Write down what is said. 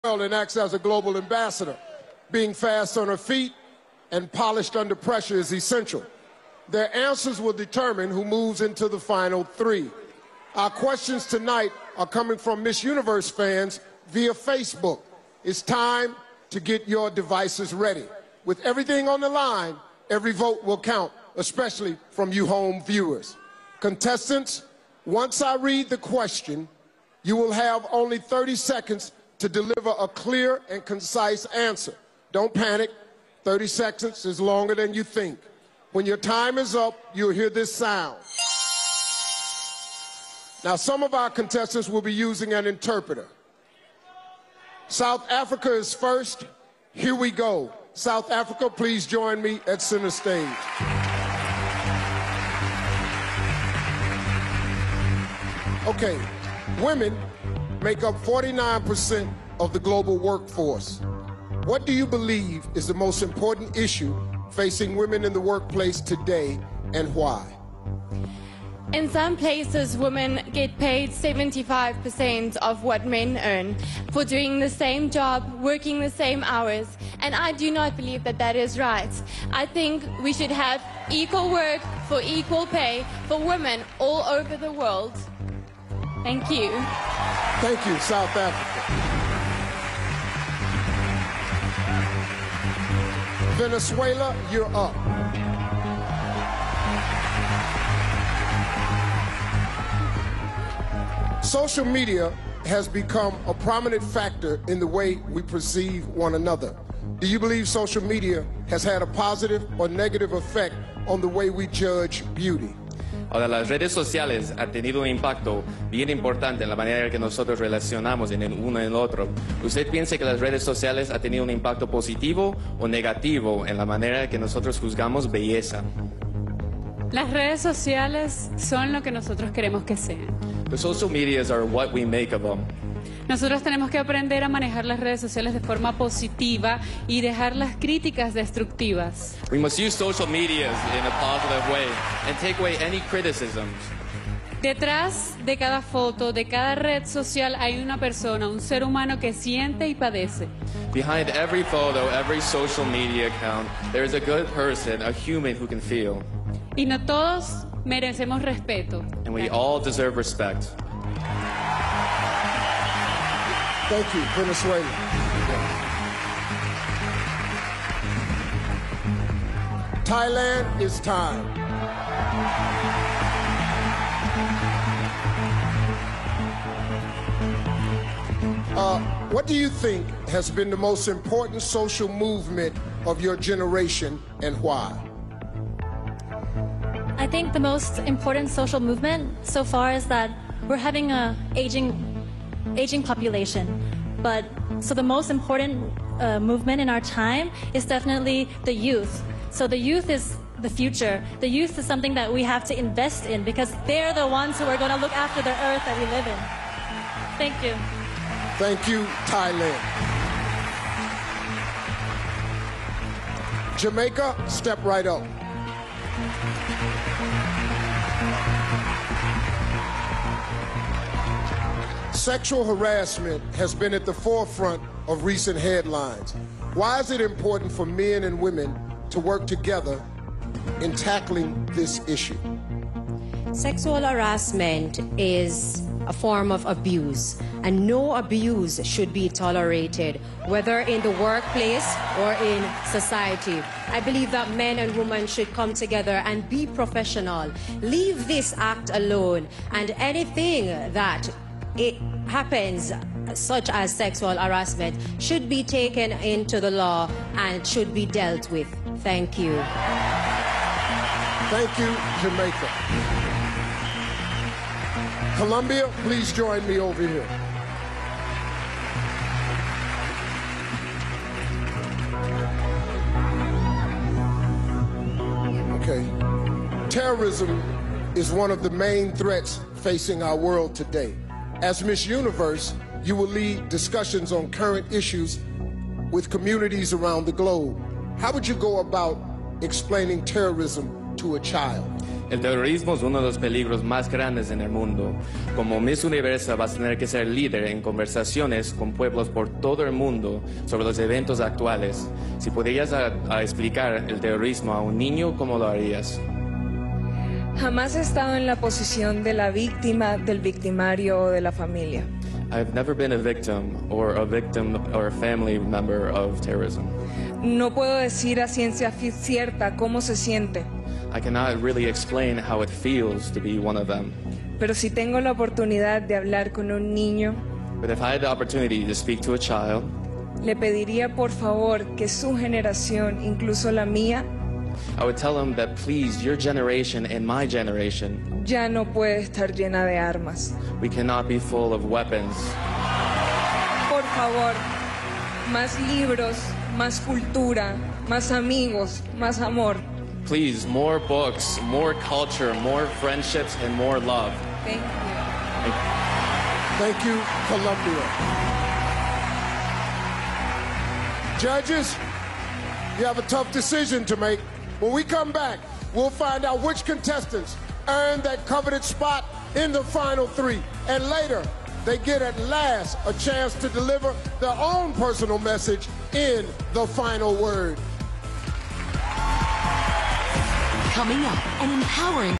and acts as a global ambassador. Being fast on her feet and polished under pressure is essential. Their answers will determine who moves into the final three. Our questions tonight are coming from Miss Universe fans via Facebook. It's time to get your devices ready. With everything on the line, every vote will count, especially from you home viewers. Contestants, once I read the question, you will have only 30 seconds to deliver a clear and concise answer. Don't panic. 30 seconds is longer than you think. When your time is up, you'll hear this sound. Now, some of our contestants will be using an interpreter. South Africa is first. Here we go. South Africa, please join me at center stage. Okay, women make up 49% of the global workforce. What do you believe is the most important issue facing women in the workplace today, and why? In some places, women get paid 75% of what men earn for doing the same job, working the same hours, and I do not believe that that is right. I think we should have equal work for equal pay for women all over the world. Thank you. Thank you, South Africa. Venezuela, you're up. Social media has become a prominent factor in the way we perceive one another. Do you believe social media has had a positive or negative effect on the way we judge beauty? Ahora, las redes sociales han tenido un impacto bien importante en la manera que nosotros relacionamos en el uno en el otro. ¿Usted piensa que las redes sociales han tenido un impacto positivo o negativo en la manera que nosotros juzgamos belleza? Las redes sociales son lo que nosotros queremos que sean. The social medias are what we make of them. Nosotros tenemos que aprender a manejar las redes sociales de forma positiva y dejar las críticas destructivas. We must use social medias in a positive way and take away any criticisms. Detrás de cada foto, de cada red social, hay una persona, un ser humano que siente y padece. Behind every photo, every social media account, there is a good person, a human who can feel. Y no todos merecemos respeto. And we all deserve respect. Thank you, Venezuela. Thailand, it's time. What do you think has been the most important social movement of your generation and why? I think the most important social movement so far is that we're having a aging population, but so the most important movement in our time is definitely the youth. So the youth is the future. The youth is something that we have to invest in because they're the ones who are going to look after the earth that we live in. Thank you. Thank you, Thailand. Jamaica, step right up. Sexual harassment has been at the forefront of recent headlines. Why is it important for men and women to work together in tackling this issue? Sexual harassment is a form of abuse, and no abuse should be tolerated, whether in the workplace or in society. I believe that men and women should come together and be professional. Leave this act alone, and anything that it happens, such as sexual harassment, should be taken into the law and should be dealt with. Thank you. Thank you, Jamaica. Colombia, please join me over here. Okay. Terrorism is one of the main threats facing our world today. As Miss Universe, you will lead discussions on current issues with communities around the globe. How would you go about explaining terrorism to a child? El terrorismo es uno de los peligros más grandes en el mundo. Como Miss Universo vas a tener que ser líder en conversaciones con pueblos por todo el mundo sobre los eventos actuales. Si pudieras explicar el terrorismo a un niño, ¿cómo lo harías? Jamás he estado en la posición de la víctima, del victimario o de la familia. I've never been a victim or a family member of terrorism. No puedo decir a ciencia cierta cómo se siente, I cannot really explain how it feels to be one of them. pero si tengo la oportunidad de hablar con un niño, But if I had the opportunity to speak to a child, le pediría por favor que su generación, incluso la mía, I would tell them that please, your generation and my generation, ya no puede estar llena de armas. we cannot be full of weapons. Por favor, más libros, más cultura, más amigos, más amor. Please, more books, more culture, more friendships, and more love. Thank you. Thank you, Colombia. Judges, you have a tough decision to make. When we come back, we'll find out which contestants earned that coveted spot in the final three. And later, they get at last a chance to deliver their own personal message in the final word. Coming up, an empowering